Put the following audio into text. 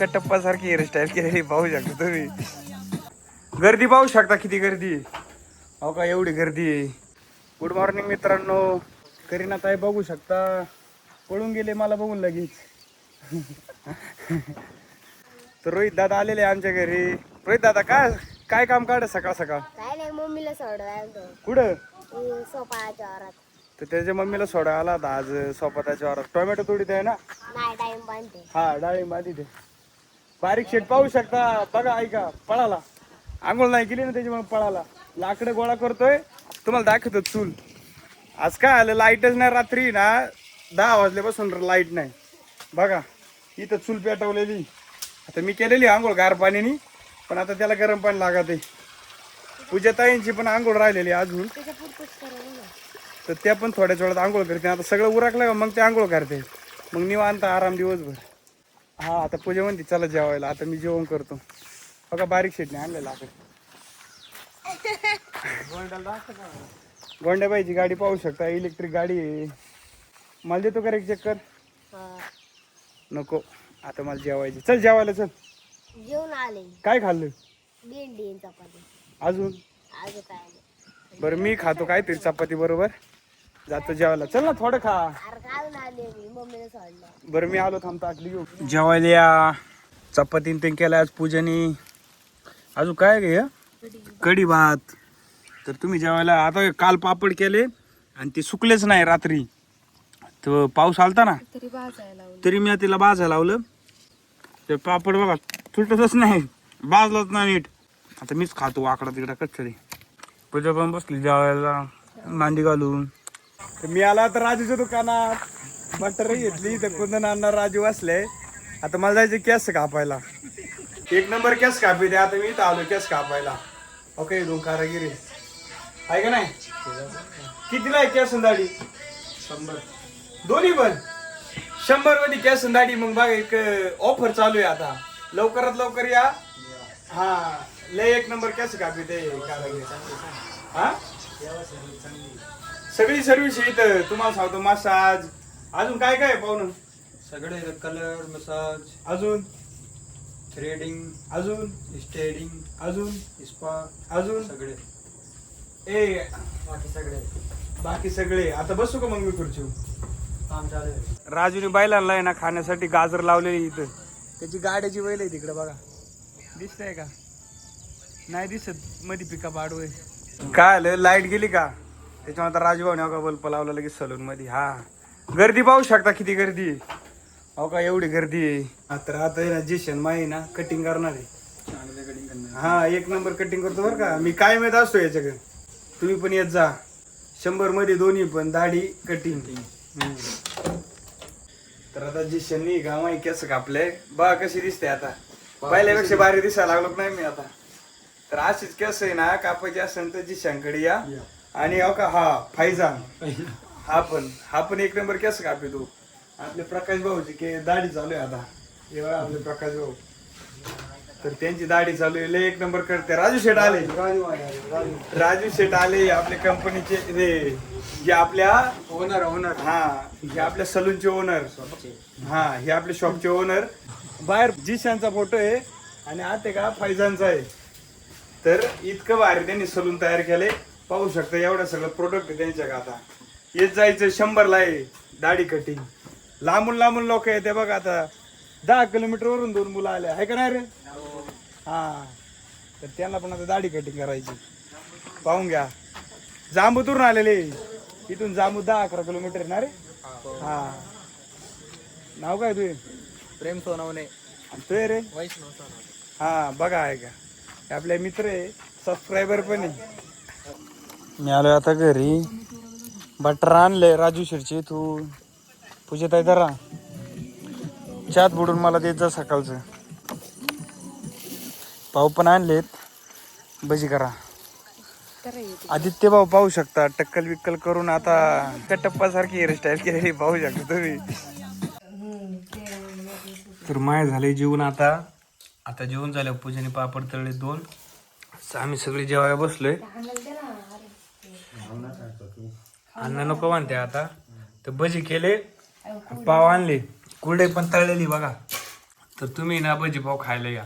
कटप्पा सारखी हेअरस्टाईल केलेली पाहू शकता तुम्ही. गर्दी पाहू शकता किती गर्दी आहे. हो का एवढी गर्दी आहे. गुड मॉर्निंग मित्रांनो. करीना ताई बघू शकता पळून गेले मला बघून लगेच. तर रोहित दादा आलेले आमच्या घरी. रोहित दादा काय काय काम काढ सकाळ सकाळ. काय नाही मम्मीला सोडवायला कुठं सोपाच्या वरात. तर त्याच्या मम्मीला सोडायला आला होता आज सोपाताच्या वरात. टोमॅटो तोडीत आहे ना. नाही टाइम बांधते. हा डाळिंब आधी ते बारीक शेट पाहू शकता. बघा ऐका पळाला आंघोळ नाही केली ना त्याच्यामुळे पळाला. लाकडं गोळा करतोय तुम्हाला दाखवतो चूल. आज काय आलं लाईटच नाही रात्री ना 10 वाजल्यापासून लाईट नाही. बघा इथं चूल पेटवलेली. आता मी केलेली आंघोळ गार पाण्यानी पण आता त्याला गरम पाणी लागत आहे. पूजाताईंची पण आंघोळ राहिलेली अजून तर त्या पण थोड्याच वेळात आंघोळ करते. आता सगळं उरकलं का मग ते आंघोळ करते. मग निवांत आराम दिवसभर. हा आता पूजा म्हणते चला जेवायला. आता मी जेवण करतो. बघा बारीक शेटने आणलेला आपण. गोंड्याबाईची गाडी पाहू शकता. इलेक्ट्रिक गाडी आहे. मला देतो का रे चक्कर. नको आता मला जेवायची. चल जेवायला चल. जेवण आले. काय खाल्लं. भेंडी चपाती. अजून अजून काय नाही. बरं मी खातो काहीतरी चपाती बरोबर. जातो जेवायला. चल ना थोडं खा. अरे खाऊन आले मी मम्मीला सोडलं. बरं मी आलो थांबतो आटली घेऊ. जेवायला या. चपातीन ते केलं आज पूजानी. अजून काय गे कढी भात. तर तुम्ही जेवायला आता काल पापड केले आणि ते सुकलेच नाही रात्री. तर पाऊस आलता ना तरी मी तिला भाजायला लावलं. ते पापड बघा तुटतच नाही भाजलंच नाही नीट. आता मीच खातो वाकडा तिकडा कचरी. पूजा पण बसली जेवायला मांडी घालून. तर मी आला तर राजूच्या दुकानात बटर घेतली. तर कुंदन अण्णा राजू वाचले. आता मला जायचे केस कापायला. 1 नंबर केस कापी द्या. आता मी इथं आलो केस कापायला. ओके 2 कारागिरी आहे का नाही. कितीला आहे केस दाढी. 100 दोन्ही पण 100 मध्ये केस दाढी. मग बघा एक ऑफर चालू आहे आता. लवकरात लवकर या. हा लय 1 नंबर केस कापी ते कारागिरी. हा सगळी सर्व्हिस इथं तुम्हाला सांगतो. मसाज अजून काय काय पाहुणं सगळे कलर मसाज अजून थ्रेडिंग अजून स्टेडिंग अजून स्पा अजून सगळे ए बाकी सगळे. सगळे. आता बसू का मग मी खुर्चीवर. काम चालू आहे. राजूने बैलांना आहे ना खाण्यासाठी गाजर लावलेली इथं. त्याची गाड्याची बैल आहे तिकडे बघा. दिसतंय का नाही दिसत. मध्ये पिका पाडू आहे. काय आलं लाईट गेली का त्याच्यामुळे आता राजू भाऊने का बल्ब लावला लगेच सलून मध्ये. हा गर्दी पाहू शकता किती गर्दी आहे. हो का एवढी गर्दी आहे. आता आहे ना जिशन माई ना कटिंग करणार आहे. चांगले कटिंग करणार. हा 1 नंबर कटिंग करतो बरं का. मी काय माहित असतो याच्याकडे. तुम्ही पण येत जा. 100 मध्ये दोन्ही पण दाढी कटिंग. तर आता जिशननी का माई केस कापले बघा कशी दिसते आता. पहिल्यापेक्षा भारी दिसायला लागलो नाही मी आता. तर अशीच केस आहे ना कापायची असेल तर जिशांकडे या. आणि हो का हा फायजान हा पण 1 नंबर केस कापितो. आपले प्रकाश भाऊची के दाढी चालू आहे आता. हे बघा आपले प्रकाश भाऊ. तर त्यांची दाढी चालू आहे. 1 नंबर करते. राजू शेठ आले. राजू शेठ आले आपल्या कंपनीचे रे जे आपल्या ओनर हा हे आपल्या सलूनचे ओनर. हा हे आपल्या शॉपचे ओनर. बाहेर जिशांचा फोटो आहे आणि आत आहे का फैजानचा आहे. तर इतकं भारी त्यांनी सलून तयार केले पाहू शकता. एवढं सगळं प्रोडक्ट आहे त्यांच्या. आता येत जायचं 100ला आहे दाढी कटिंग. लांबून लांबून लोक येते बघा. आता 10 किलोमीटर वरून 2 मुलं आले आहे का नाही रे. हा तर त्यांना पण आता दाढी कटिंग करायची. पाहून घ्या जांबूतून आलेले. इथून जांबू 10-11 किलोमीटर ना रे. हा नाव काय तुझे. प्रेम सोनवणे. तुझे रे. वैष्णव सोनवणे. हा बघा आहे का हे आपले मित्र आहे. सबस्क्रायबर पण आहे. मी आलो आता घरी. बटर आणले राजू शेठची. तू पूजेत आहे जरा चात बुडून मला देत जा सकाळचं. पाव पण आणलेत. भजी करा. आदित्य भाऊ पाहू शकता टक्कल विक्कल करून आता कटप्पा सारखी हेअरस्टाईल केलेली पाहू शकता तुम्ही. तर माय झाले जेवण आता. आता जेवण झालं. पूजेने पापड तळले 2. आम्ही सगळे जेवायला बसलोय. अन्न नको म्हणते आता. तर भजी केले पाव आणले कुरडे पण तळलेली बघा. तर तुम्ही ना भजीपाव खायला या.